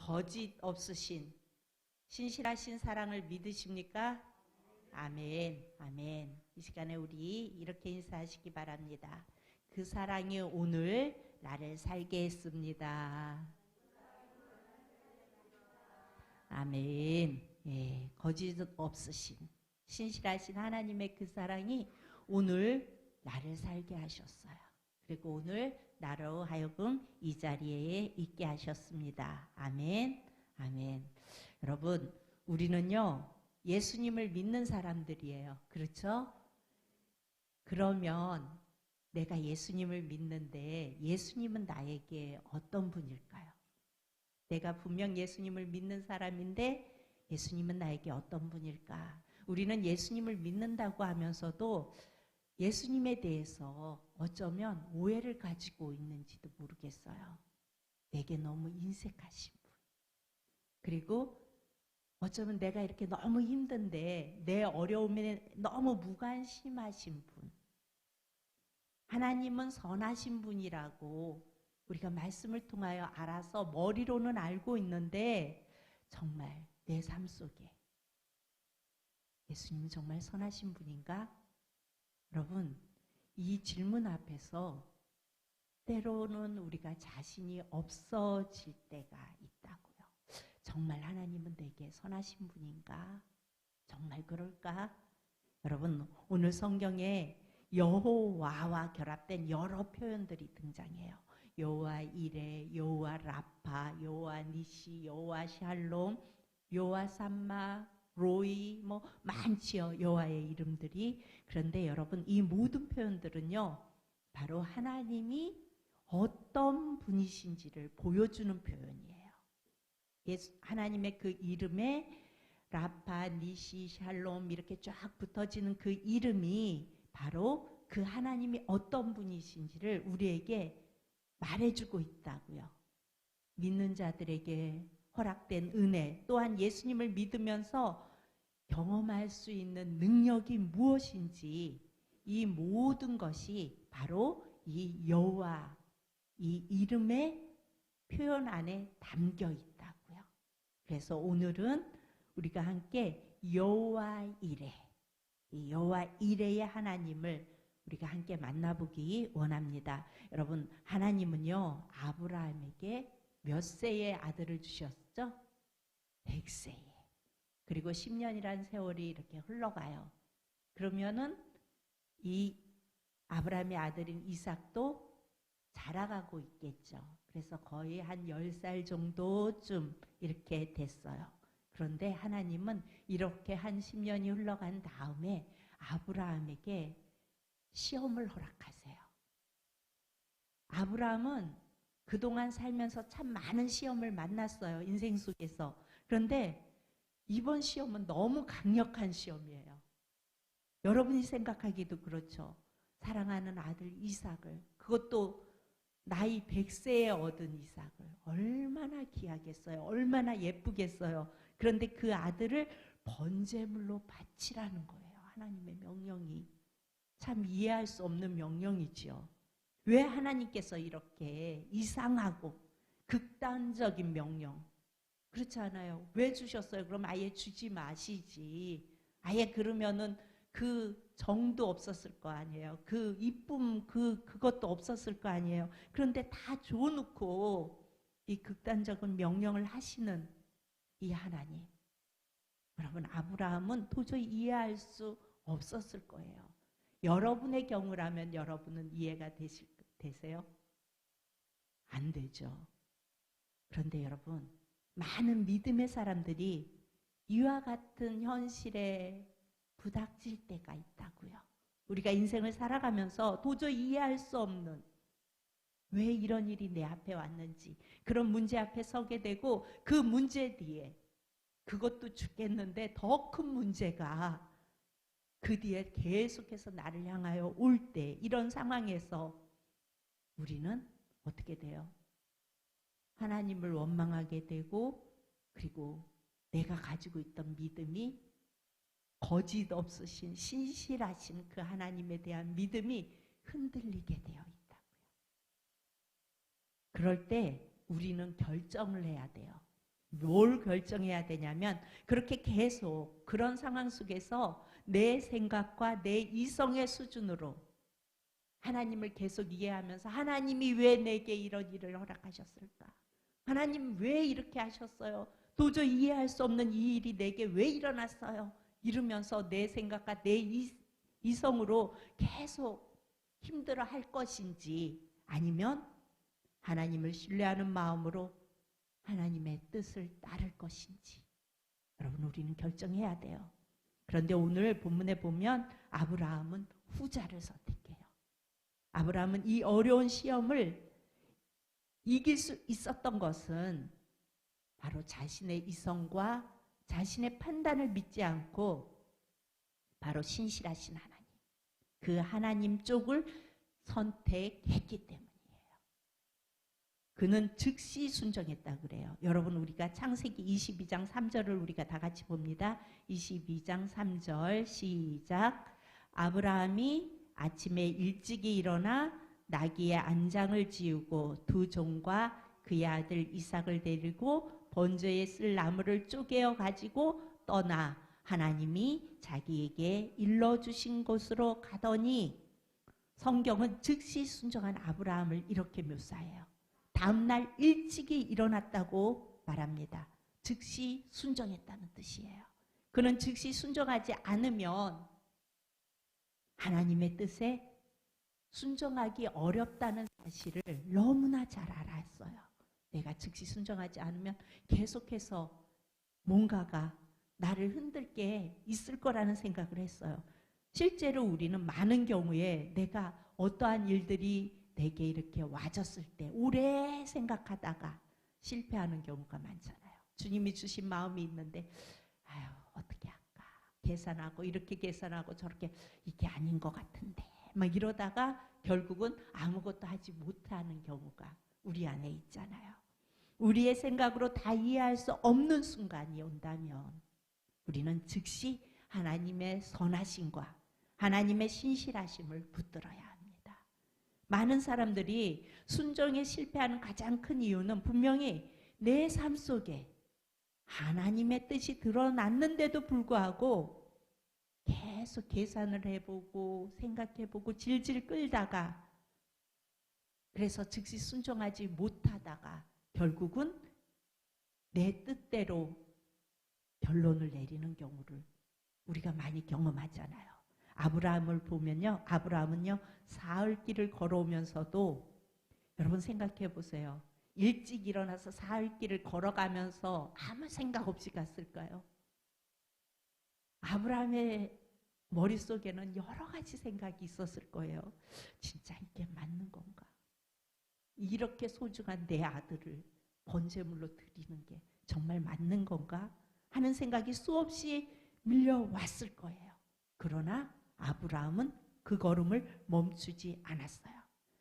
거짓 없으신 신실하신 사랑을 믿으십니까? 아멘, 아멘. 이 시간에 우리 이렇게 인사하시기 바랍니다. 그 사랑이 오늘 나를 살게 했습니다. 아멘. 예, 거짓 없으신 신실하신 하나님의 그 사랑이 오늘 나를 살게 하셨어요. 그리고 오늘 나로 하여금 이 자리에 있게 하셨습니다. 아멘, 아멘. 여러분, 우리는요 예수님을 믿는 사람들이에요. 그렇죠? 그러면 내가 예수님을 믿는데 예수님은 나에게 어떤 분일까요? 내가 분명 예수님을 믿는 사람인데 예수님은 나에게 어떤 분일까? 우리는 예수님을 믿는다고 하면서도 예수님에 대해서 어쩌면 오해를 가지고 있는지도 모르겠어요. 내게 너무 인색하신 분. 그리고 어쩌면 내가 이렇게 너무 힘든데 내 어려움에 너무 무관심하신 분. 하나님은 선하신 분이라고 우리가 말씀을 통하여 알아서 머리로는 알고 있는데 정말 내 삶 속에 예수님은 정말 선하신 분인가? 여러분, 이 질문 앞에서 때로는 우리가 자신이 없어질 때가 있다고요. 정말 하나님은 내게 선하신 분인가? 정말 그럴까? 여러분, 오늘 성경에 여호와와 결합된 여러 표현들이 등장해요. 여호와 이레, 여호와 라파, 여호와 니시, 여호와 샬롬, 여호와 삼마, 로이, 많지요. 여호와의 이름들이. 그런데 여러분, 이 모든 표현들은요 바로 하나님이 어떤 분이신지를 보여주는 표현이에요. 하나님의 그 이름에 라파, 니시, 샬롬 이렇게 쫙 붙어지는 그 이름이 바로 그 하나님이 어떤 분이신지를 우리에게 말해주고 있다고요. 믿는 자들에게 허락된 은혜, 또한 예수님을 믿으면서 경험할 수 있는 능력이 무엇인지, 이 모든 것이 바로 이 여호와, 이 이름의 표현 안에 담겨 있다고요. 그래서 오늘은 우리가 함께 여호와 이레, 이 여호와 이레의 하나님을 우리가 함께 만나보기 원합니다. 여러분, 하나님은요 아브라함에게 몇 세의 아들을 주셨죠? 100세에. 그리고 10년이라는 세월이 이렇게 흘러가요. 그러면은 이 아브라함의 아들인 이삭도 자라가고 있겠죠. 그래서 거의 한 10살 정도쯤 이렇게 됐어요. 그런데 하나님은 이렇게 한 10년이 흘러간 다음에 아브라함에게 시험을 허락하세요. 아브라함은 그동안 살면서 참 많은 시험을 만났어요. 인생 속에서. 그런데 이번 시험은 너무 강력한 시험이에요. 여러분이 생각하기도 그렇죠. 사랑하는 아들 이삭을, 그것도 나이 100세에 얻은 이삭을 얼마나 귀하겠어요. 얼마나 예쁘겠어요. 그런데 그 아들을 번제물로 바치라는 거예요. 하나님의 명령이. 참 이해할 수 없는 명령이지요. 왜 하나님께서 이렇게 이상하고 극단적인 명령, 그렇지 않아요? 왜 주셨어요? 그럼 아예 주지 마시지. 아예 그러면은 그 정도 없었을 거 아니에요. 그 이쁨, 그것도 없었을 거 아니에요. 그런데 다 줘놓고 이 극단적인 명령을 하시는 이 하나님. 여러분, 아브라함은 도저히 이해할 수 없었을 거예요. 여러분의 경우라면 여러분은 이해가 되세요? 안 되죠. 그런데 여러분, 많은 믿음의 사람들이 이와 같은 현실에 부닥칠 때가 있다고요. 우리가 인생을 살아가면서 도저히 이해할 수 없는, 왜 이런 일이 내 앞에 왔는지, 그런 문제 앞에 서게 되고 그 문제 뒤에, 그것도 죽겠는데 더 큰 문제가 그 뒤에 계속해서 나를 향하여 올 때, 이런 상황에서 우리는 어떻게 돼요? 하나님을 원망하게 되고, 그리고 내가 가지고 있던 믿음이 거짓 없으신 신실하신 그 하나님에 대한 믿음이 흔들리게 되어 있다고요. 그럴 때 우리는 결정을 해야 돼요. 뭘 결정해야 되냐면 그렇게 계속 그런 상황 속에서 내 생각과 내 이성의 수준으로 하나님을 계속 이해하면서 하나님이 왜 내게 이런 일을 허락하셨을까? 하나님 왜 이렇게 하셨어요? 도저히 이해할 수 없는 이 일이 내게 왜 일어났어요? 이러면서 내 생각과 내 이성으로 계속 힘들어 할 것인지 아니면 하나님을 신뢰하는 마음으로 하나님의 뜻을 따를 것인지 여러분 우리는 결정해야 돼요. 그런데 오늘 본문에 보면 아브라함은 후자를 선택해요. 아브라함은 이 어려운 시험을 이길 수 있었던 것은 바로 자신의 이성과 자신의 판단을 믿지 않고 바로 신실하신 하나님, 그 하나님 쪽을 선택했기 때문이에요. 그는 즉시 순종했다 그래요. 여러분 우리가 창세기 22장 3절을 우리가 다 같이 봅니다. 22장 3절 시작. 아브라함이 아침에 일찍이 일어나 나귀의 안장을 지우고 두 종과 그의 아들 이삭을 데리고 번제에 쓸 나무를 쪼개어 가지고 떠나 하나님이 자기에게 일러주신 곳으로 가더니 성경은 즉시 순종한 아브라함을 이렇게 묘사해요. 다음날 일찍이 일어났다고 말합니다. 즉시 순종했다는 뜻이에요. 그는 즉시 순종하지 않으면 하나님의 뜻에 순종하기 어렵다는 사실을 너무나 잘 알았어요. 내가 즉시 순종하지 않으면 계속해서 뭔가가 나를 흔들 게 있을 거라는 생각을 했어요. 실제로 우리는 많은 경우에 내가 어떠한 일들이 내게 이렇게 와졌을 때 오래 생각하다가 실패하는 경우가 많잖아요. 주님이 주신 마음이 있는데 아유 어떻게 할까 계산하고 이렇게 계산하고 저렇게 이게 아닌 것 같은데 막 이러다가 결국은 아무것도 하지 못하는 경우가 우리 안에 있잖아요. 우리의 생각으로 다 이해할 수 없는 순간이 온다면 우리는 즉시 하나님의 선하심과 하나님의 신실하심을 붙들어야 합니다. 많은 사람들이 순종에 실패하는 가장 큰 이유는 분명히 내 삶 속에 하나님의 뜻이 드러났는데도 불구하고 계속 계산을 해보고 생각해보고 질질 끌다가 그래서 즉시 순종하지 못하다가 결국은 내 뜻대로 결론을 내리는 경우를 우리가 많이 경험하잖아요. 아브라함을 보면요. 아브라함은요. 사흘 길을 걸어오면서도 여러분 생각해 보세요. 일찍 일어나서 사흘 길을 걸어가면서 아무 생각 없이 갔을까요? 아브라함의 머릿속에는 여러 가지 생각이 있었을 거예요. 진짜 이게 맞는 건가? 이렇게 소중한 내 아들을 번제물로 드리는 게 정말 맞는 건가? 하는 생각이 수없이 밀려왔을 거예요. 그러나 아브라함은 그 걸음을 멈추지 않았어요.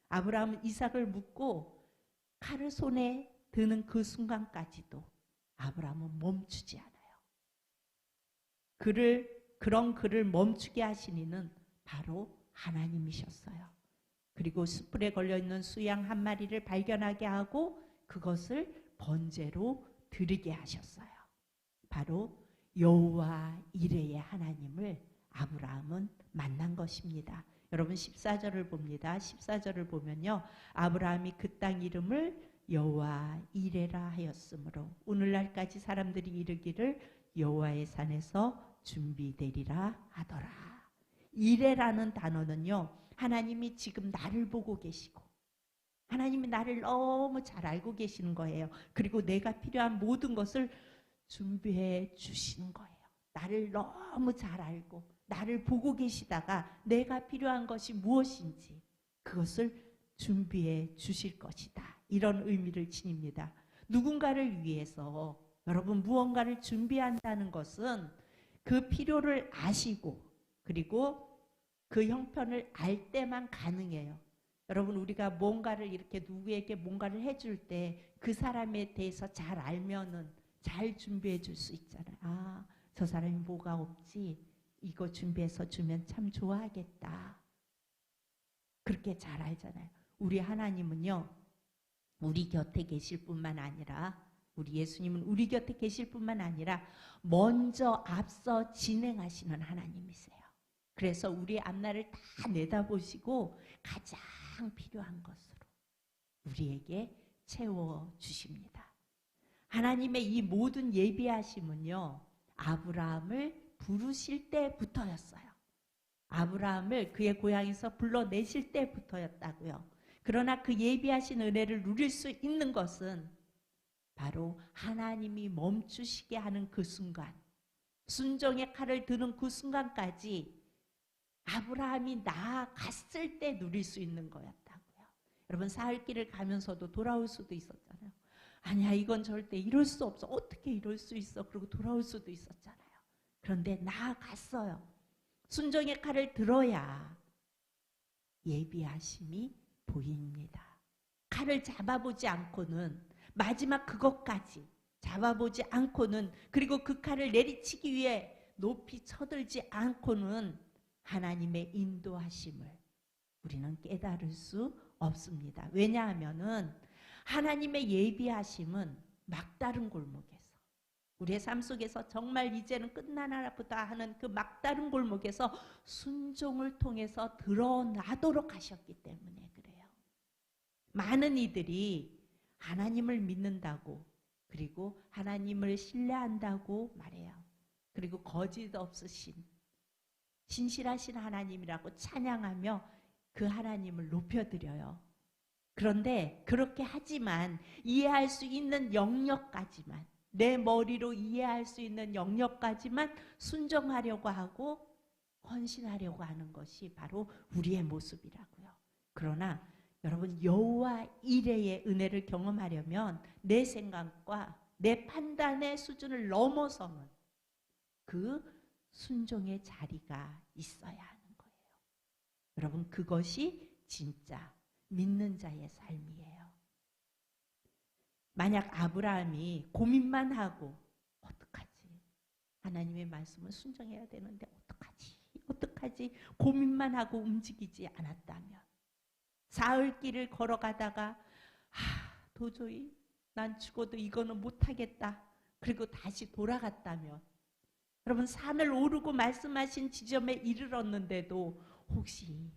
아브라함은 이삭을 묻고 칼을 손에 드는 그 순간까지도 아브라함은 멈추지 않아요. 그런 그를 멈추게 하신 이는 바로 하나님이셨어요. 그리고 숯불에 걸려있는 수양 한 마리를 발견하게 하고 그것을 번제로 드리게 하셨어요. 바로 여호와 이레의 하나님을 아브라함은 만난 것입니다. 여러분 14절을 봅니다. 14절을 보면요. 아브라함이 그 땅 이름을 여호와 이레라 하였으므로 오늘날까지 사람들이 이르기를 여호와의 산에서 준비되리라 하더라. 이레라는 단어는요. 하나님이 지금 나를 보고 계시고 하나님이 나를 너무 잘 알고 계시는 거예요. 그리고 내가 필요한 모든 것을 준비해 주시는 거예요. 나를 너무 잘 알고 나를 보고 계시다가 내가 필요한 것이 무엇인지 그것을 준비해 주실 것이다. 이런 의미를 지닙니다. 누군가를 위해서 여러분 무언가를 준비한다는 것은 그 필요를 아시고 그리고 그 형편을 알 때만 가능해요. 여러분 우리가 뭔가를 이렇게 누구에게 뭔가를 해줄 때 그 사람에 대해서 잘 알면은 잘 준비해 줄 수 있잖아요. 아, 저 사람이 뭐가 없지? 이거 준비해서 주면 참 좋아하겠다. 그렇게 잘 알잖아요. 우리 하나님은요. 우리 곁에 계실 뿐만 아니라 우리 예수님은 우리 곁에 계실 뿐만 아니라 먼저 앞서 진행하시는 하나님이세요. 그래서 우리의 앞날을 다 내다보시고 가장 필요한 것으로 우리에게 채워주십니다. 하나님의 이 모든 예비하심은요, 아브라함을 부르실 때부터였어요. 아브라함을 그의 고향에서 불러내실 때부터였다고요. 그러나 그 예비하신 은혜를 누릴 수 있는 것은 바로 하나님이 멈추시게 하는 그 순간, 순종의 칼을 드는 그 순간까지 아브라함이 나아갔을 때 누릴 수 있는 거였다고요. 여러분, 사흘길을 가면서도 돌아올 수도 있었잖아요. 아니야, 이건 절대 이럴 수 없어. 어떻게 이럴 수 있어? 그리고 돌아올 수도 있었잖아요. 그런데 나아갔어요. 순종의 칼을 들어야 예비하심이 보입니다. 칼을 잡아보지 않고는, 마지막 그것까지 잡아보지 않고는, 그리고 그 칼을 내리치기 위해 높이 쳐들지 않고는 하나님의 인도하심을 우리는 깨달을 수 없습니다. 왜냐하면은 하나님의 예비하심은 막다른 골목에서, 우리의 삶 속에서 정말 이제는 끝나나 보다 하는 그 막다른 골목에서 순종을 통해서 드러나도록 하셨기 때문에 그래요. 많은 이들이 하나님을 믿는다고, 그리고 하나님을 신뢰한다고 말해요. 그리고 거짓 없으신 신실하신 하나님이라고 찬양하며 그 하나님을 높여드려요. 그런데 그렇게 하지만 이해할 수 있는 영역까지만, 내 머리로 이해할 수 있는 영역까지만 순종하려고 하고 헌신하려고 하는 것이 바로 우리의 모습이라고요. 그러나 여러분, 여호와 이레의 은혜를 경험하려면 내 생각과 내 판단의 수준을 넘어서는 그 순종의 자리가 있어야 하는 거예요. 여러분, 그것이 진짜 믿는 자의 삶이에요. 만약 아브라함이 고민만 하고 어떡하지? 하나님의 말씀을 순종해야 되는데 어떡하지? 고민만 하고 움직이지 않았다면, 사흘길을 걸어가다가 도저히 난 죽어도 이거는 못하겠다, 그리고 다시 돌아갔다면, 여러분, 산을 오르고 말씀하신 지점에 이르렀는데도 혹시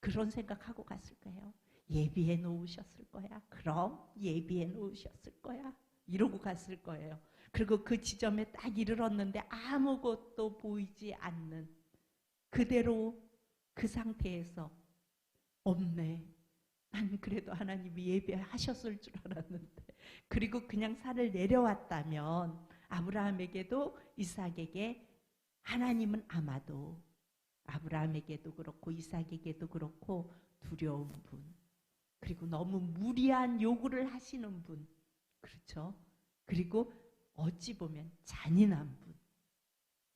그런 생각하고 갔을 거예요. 예비해 놓으셨을 거야. 그럼 예비해 놓으셨을 거야. 이러고 갔을 거예요. 그리고 그 지점에 딱 이르렀는데 아무것도 보이지 않는 그대로 그 상태에서 없네. 난 그래도 하나님이 예비하셨을 줄 알았는데. 그리고 그냥 산을 내려왔다면 아브라함에게도 이삭에게 하나님은 아마도 아브라함에게도 그렇고 이삭에게도 그렇고 두려운 분, 그리고 너무 무리한 요구를 하시는 분, 그렇죠? 그리고 어찌 보면 잔인한 분,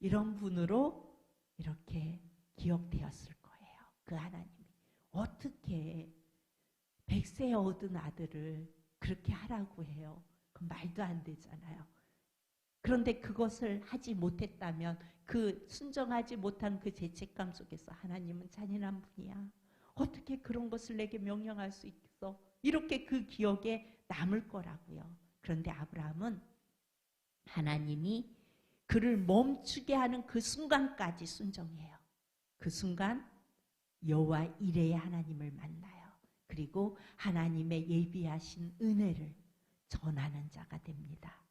이런 분으로 이렇게 기억되었을 거예요. 그 하나님이 어떻게 100세 얻은 아들을 그렇게 하라고 해요? 그건 말도 안 되잖아요. 그런데 그것을 하지 못했다면, 그 순종하지 못한 그 죄책감 속에서 하나님은 잔인한 분이야, 어떻게 그런 것을 내게 명령할 수 있겠어? 이렇게 그 기억에 남을 거라고요. 그런데 아브라함은 하나님이 그를 멈추게 하는 그 순간까지 순종해요. 그 순간 여호와 이레의 하나님을 만나요. 그리고 하나님의 예비하신 은혜를 전하는 자가 됩니다.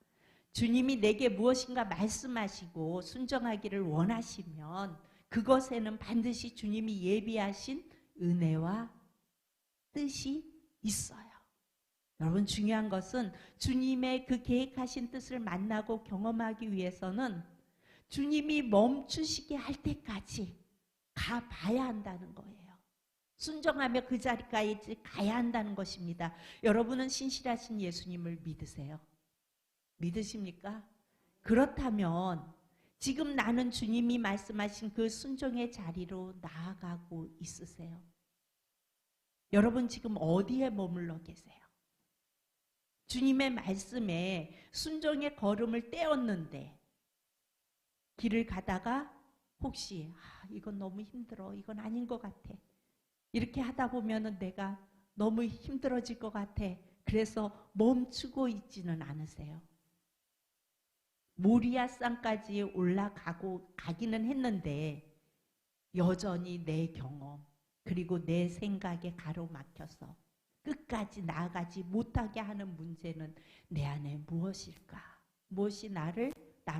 주님이 내게 무엇인가 말씀하시고 순종하기를 원하시면 그것에는 반드시 주님이 예비하신 은혜와 뜻이 있어요. 여러분, 중요한 것은 주님의 그 계획하신 뜻을 만나고 경험하기 위해서는 주님이 멈추시게 할 때까지 가봐야 한다는 거예요. 순종하며 그 자리까지 가야 한다는 것입니다. 여러분은 신실하신 예수님을 믿으세요? 믿으십니까? 그렇다면 지금 나는 주님이 말씀하신 그 순종의 자리로 나아가고 있으세요? 여러분, 지금 어디에 머물러 계세요? 주님의 말씀에 순종의 걸음을 떼었는데 길을 가다가 혹시 이건 너무 힘들어, 이건 아닌 것 같아, 이렇게 하다 보면은 내가 너무 힘들어질 것 같아, 그래서 멈추고 있지는 않으세요. 모리아산까지 가기는 했는데 여전히 내 경험 그리고 내 생각에 가로막혀서 끝까지 나아가지 못하게 하는 문제는 내 안에 무엇일까? 무엇이 나로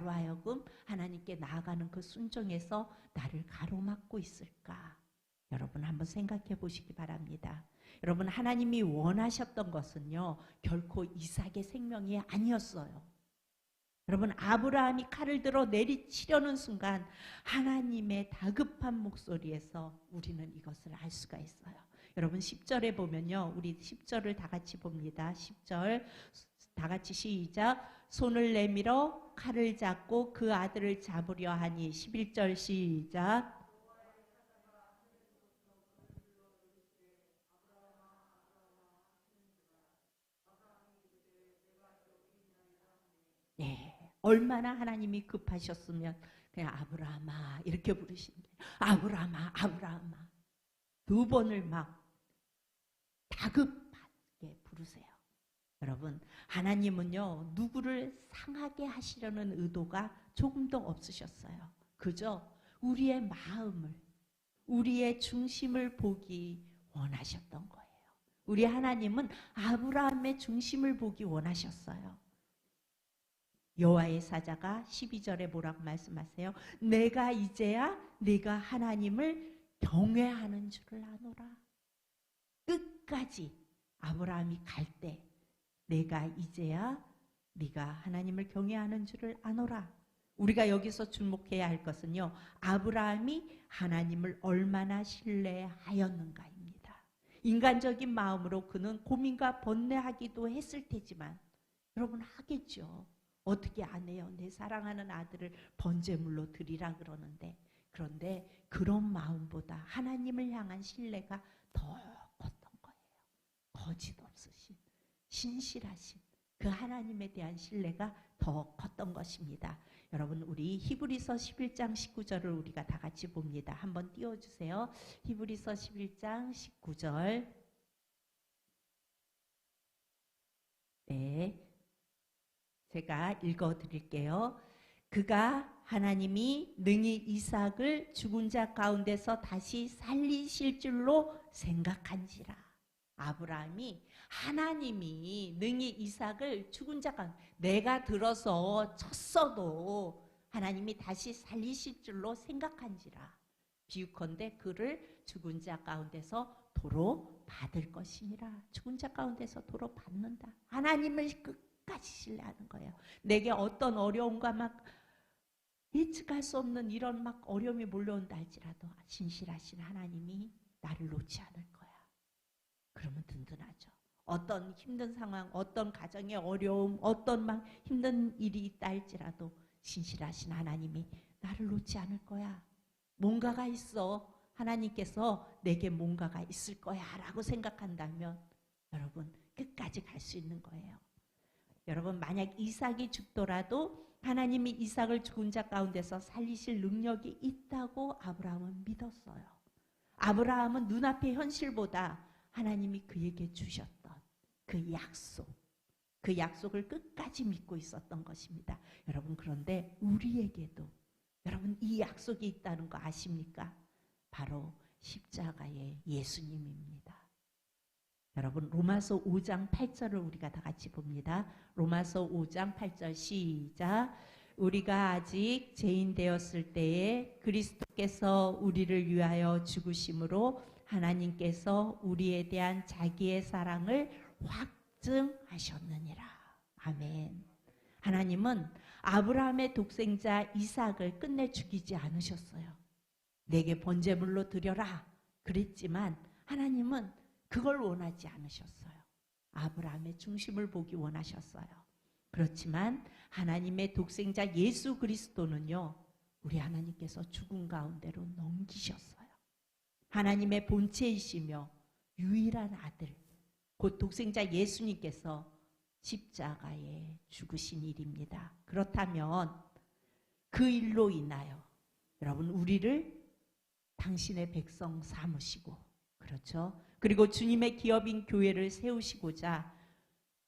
하여금 하나님께 나아가는 그 순종에서 나를 가로막고 있을까? 여러분 한번 생각해 보시기 바랍니다. 여러분 하나님이 원하셨던 것은요 결코 이삭의 생명이 아니었어요. 여러분 아브라함이 칼을 들어 내리치려는 순간 하나님의 다급한 목소리에서 우리는 이것을 알 수가 있어요. 여러분 10절에 보면요. 우리 10절을 다 같이 봅니다. 10절 다 같이 시작. 손을 내밀어 칼을 잡고 그 아들을 잡으려 하니 11절 시작. 네, 얼마나 하나님이 급하셨으면 그냥 아브라함아 이렇게 부르신대. 아브라함아 아브라함아 두 번을 막 다급하게 부르세요. 여러분 하나님은요 누구를 상하게 하시려는 의도가 조금도 없으셨어요. 그저 우리의 마음을 우리의 중심을 보기 원하셨던 거예요. 우리 하나님은 아브라함의 중심을 보기 원하셨어요. 여호와의 사자가 12절에 뭐라고 말씀하세요? 내가 이제야 네가 하나님을 경외하는 줄을 아노라. 끝까지 아브라함이 갈 때 내가 이제야 네가 하나님을 경외하는 줄을 아노라. 우리가 여기서 주목해야 할 것은요. 아브라함이 하나님을 얼마나 신뢰하였는가입니다. 인간적인 마음으로 그는 고민과 번뇌하기도 했을 테지만 여러분 하겠죠. 어떻게 안 해요? 내 사랑하는 아들을 번제물로 드리라 그러는데 그런데 그런 마음보다 하나님을 향한 신뢰가 더 컸던 거예요. 거짓 없으신 신실하신 그 하나님에 대한 신뢰가 더 컸던 것입니다. 여러분 우리 히브리서 11장 19절을 우리가 다 같이 봅니다. 한번 띄워주세요. 히브리서 11장 19절. 네, 제가 읽어드릴게요. 그가 하나님이 능히 이삭을 죽은 자 가운데서 다시 살리실 줄로 생각한지라. 아브라함이 하나님이 능히 이삭을 죽은 자 가운데 내가 들어서 쳤어도 하나님이 다시 살리실 줄로 생각한지라. 비유컨대 그를 죽은 자 가운데서 도로 받을 것이니라. 죽은 자 가운데서 도로 받는다. 하나님을 끝까지 신뢰하는 거예요. 내게 어떤 어려움과 막 예측할 수 없는 이런 막 어려움이 몰려온다 할지라도 신실하신 하나님이 나를 놓지 않을 거야. 그러면 든든하죠. 어떤 힘든 상황, 어떤 가정의 어려움, 어떤 막 힘든 일이 있다 할지라도 신실하신 하나님이 나를 놓지 않을 거야. 뭔가가 있어. 하나님께서 내게 뭔가가 있을 거야 라고 생각한다면 여러분 끝까지 갈 수 있는 거예요. 여러분 만약 이삭이 죽더라도 하나님이 이삭을 죽은 자 가운데서 살리실 능력이 있다고 아브라함은 믿었어요. 아브라함은 눈앞의 현실보다 하나님이 그에게 주셨던 그 약속을 끝까지 믿고 있었던 것입니다. 여러분 그런데 우리에게도 여러분 이 약속이 있다는 거 아십니까? 바로 십자가의 예수님입니다. 여러분 로마서 5장 8절을 우리가 다 같이 봅니다. 로마서 5장 8절 시작. 우리가 아직 죄인 되었을 때에 그리스도께서 우리를 위하여 죽으심으로 하나님께서 우리에 대한 자기의 사랑을 확증하셨느니라. 아멘. 하나님은 아브라함의 독생자 이삭을 끝내 죽이지 않으셨어요. 내게 번제물로 드려라 그랬지만 하나님은 그걸 원하지 않으셨어요. 아브라함의 중심을 보기 원하셨어요. 그렇지만 하나님의 독생자 예수 그리스도는요. 우리 하나님께서 죽음 가운데로 넘기셨어요. 하나님의 본체이시며 유일한 아들 곧 독생자 예수님께서 십자가에 죽으신 일입니다. 그렇다면 그 일로 인하여 여러분 우리를 당신의 백성 삼으시고 그렇죠. 그리고 주님의 기업인 교회를 세우시고자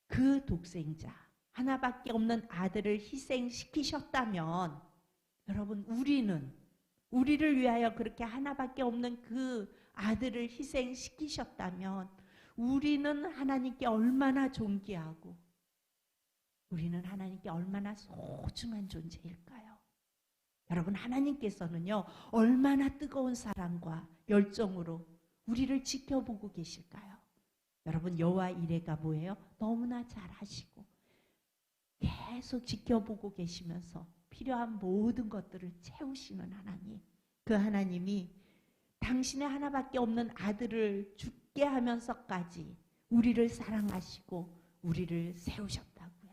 그 독생자, 하나밖에 없는 아들을 희생시키셨다면, 여러분, 우리를 위하여 그렇게 하나밖에 없는 그 아들을 희생시키셨다면, 우리는 하나님께 얼마나 존귀하고, 우리는 하나님께 얼마나 소중한 존재일까요? 여러분, 하나님께서는요, 얼마나 뜨거운 사랑과 열정으로 우리를 지켜보고 계실까요? 여러분, 여호와 이레가 뭐예요? 너무나 잘 아시고 계속 지켜보고 계시면서 필요한 모든 것들을 채우시는 하나님, 그 하나님이 당신의 하나밖에 없는 아들을 죽게 하면서까지 우리를 사랑하시고 우리를 세우셨다고요.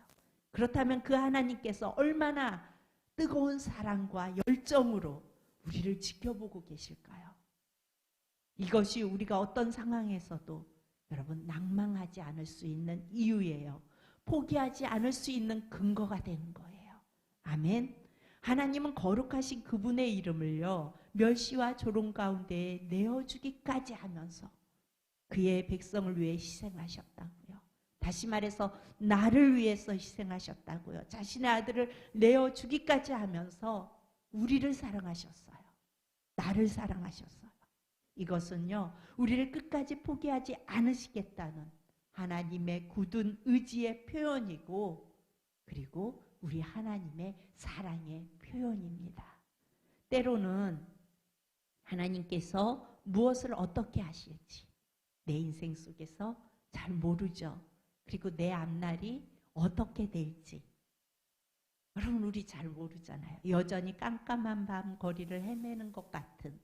그렇다면 그 하나님께서 얼마나 뜨거운 사랑과 열정으로 우리를 지켜보고 계실까요? 이것이 우리가 어떤 상황에서도 여러분 낭망하지 않을 수 있는 이유예요. 포기하지 않을 수 있는 근거가 되는 거예요. 아멘. 하나님은 거룩하신 그분의 이름을요, 멸시와 조롱 가운데 내어주기까지 하면서 그의 백성을 위해 희생하셨다고요. 다시 말해서 나를 위해서 희생하셨다고요. 자신의 아들을 내어주기까지 하면서 우리를 사랑하셨어요. 나를 사랑하셨어요. 이것은요, 우리를 끝까지 포기하지 않으시겠다는 하나님의 굳은 의지의 표현이고, 그리고 우리 하나님의 사랑의 표현입니다. 때로는 하나님께서 무엇을 어떻게 하실지 내 인생 속에서 잘 모르죠. 그리고 내 앞날이 어떻게 될지 여러분, 우리 잘 모르잖아요. 여전히 깜깜한 밤 거리를 헤매는 것 같은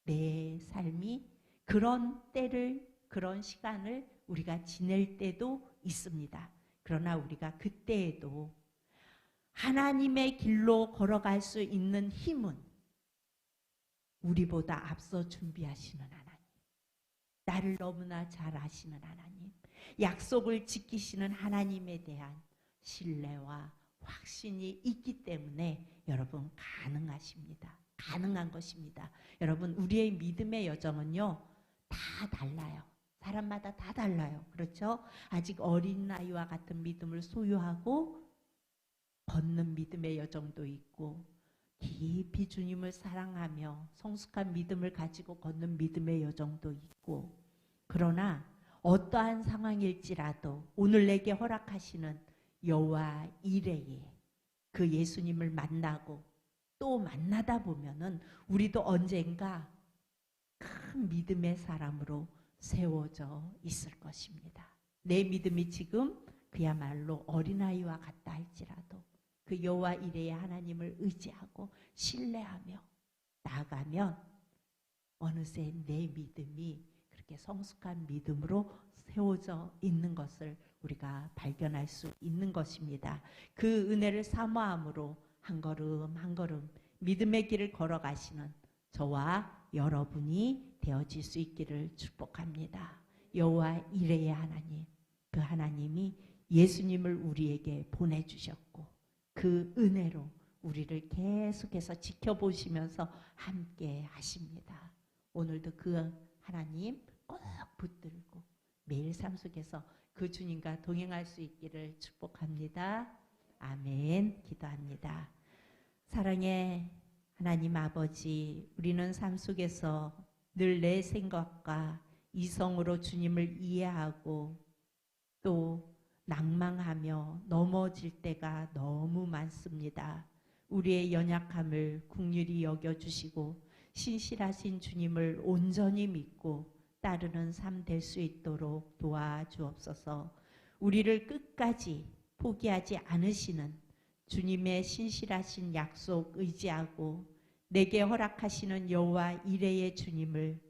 내 삶이 그런 때를, 그런 시간을 우리가 지낼 때도 있습니다. 그러나 우리가 그때에도 하나님의 길로 걸어갈 수 있는 힘은 우리보다 앞서 준비하시는 하나님, 나를 너무나 잘 아시는 하나님, 약속을 지키시는 하나님에 대한 신뢰와 확신이 있기 때문에 여러분 가능하십니다. 가능한 것입니다. 여러분, 우리의 믿음의 여정은요, 다 달라요. 사람마다 다 달라요. 그렇죠? 아직 어린 아이와 같은 믿음을 소유하고 걷는 믿음의 여정도 있고, 깊이 주님을 사랑하며 성숙한 믿음을 가지고 걷는 믿음의 여정도 있고, 그러나 어떠한 상황일지라도 오늘 내게 허락하시는 여호와 이레에 그 예수님을 만나고 또 만나다 보면은 우리도 언젠가 큰 믿음의 사람으로 세워져 있을 것입니다. 내 믿음이 지금 그야말로 어린아이와 같다 할지라도 그 여호와 이레의 하나님을 의지하고 신뢰하며 나아가면 어느새 내 믿음이 그렇게 성숙한 믿음으로 세워져 있는 것을 우리가 발견할 수 있는 것입니다. 그 은혜를 사모함으로 한 걸음 한 걸음 믿음의 길을 걸어가시는 저와 여러분이 되어질 수 있기를 축복합니다. 여호와 이레의 하나님, 그 하나님이 예수님을 우리에게 보내주셨고 그 은혜로 우리를 계속해서 지켜보시면서 함께 하십니다. 오늘도 그 하나님 꼭 붙들고 매일 삶 속에서 그 주님과 동행할 수 있기를 축복합니다. 아멘. 기도합니다. 사랑의 하나님 아버지, 우리는 삶 속에서 늘 내 생각과 이성으로 주님을 이해하고 또 낭망하며 넘어질 때가 너무 많습니다. 우리의 연약함을 긍휼히 여겨주시고 신실하신 주님을 온전히 믿고 따르는 삶 될 수 있도록 도와주옵소서. 우리를 끝까지 포기하지 않으시는 주님의 신실하신 약속 의지하고 내게 허락하시는 여호와 이레의 주님을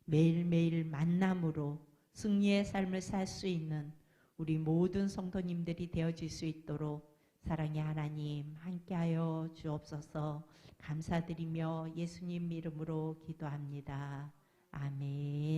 매일매일 만남으로 승리의 삶을 살 수 있는 우리 모든 성도님들이 되어질 수 있도록 사랑의 하나님 함께하여 주옵소서. 감사드리며 예수님 이름으로 기도합니다. 아멘.